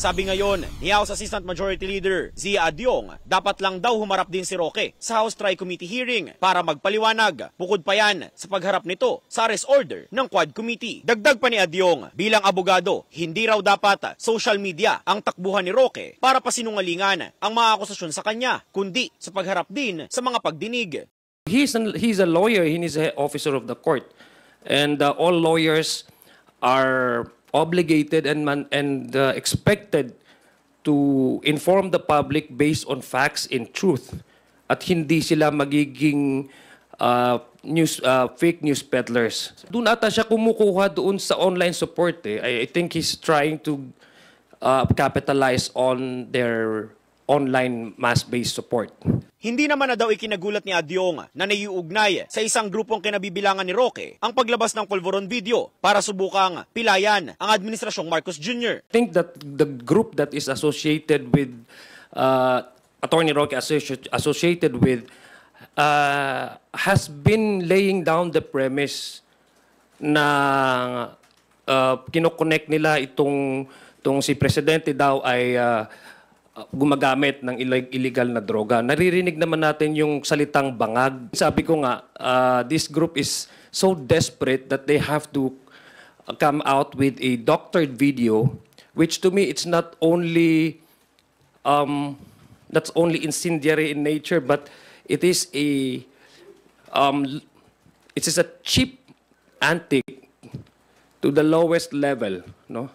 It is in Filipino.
Sabi ngayon ni House Assistant Majority Leader Zia Adyong, dapat lang daw humarap din si Roque sa House Tri-Committee hearing para magpaliwanag. Bukod pa yan sa pagharap nito sa arrest order ng Quad Committee. Dagdag pa ni Adyong, bilang abogado, hindi raw dapat social media ang takbuhan ni Roque para pasinungalingan ang mga akusasyon sa kanya, kundi sa pagharap din sa mga pagdinig. He's a lawyer, he is an officer of the court. And all lawyers are obligated and expected to inform the public based on facts and truth. At hindi sila magiging fake news peddlers. Doon ata siya kumukuha doon sa online support. I think he's trying to capitalize on their online mass-based support. Hindi naman na daw ikinagulat ni Adyong na naiuugnay sa isang grupong kinabibilangan ni Roque ang paglabas ng pulveron video para subukang pilayan ang Administrasyong Marcos Jr. I think that the group that is associated with Attorney Roque associated with has been laying down the premise na kinoconnect nila itong si Presidente daw ay gumagamit ng illegal na droga. Naririnig naman natin yung salitang bangag. Sabi ko nga, this group is so desperate that they have to come out with a doctored video, which to me it's not only that's only incendiary in nature, but it is a cheap antique to the lowest level, no?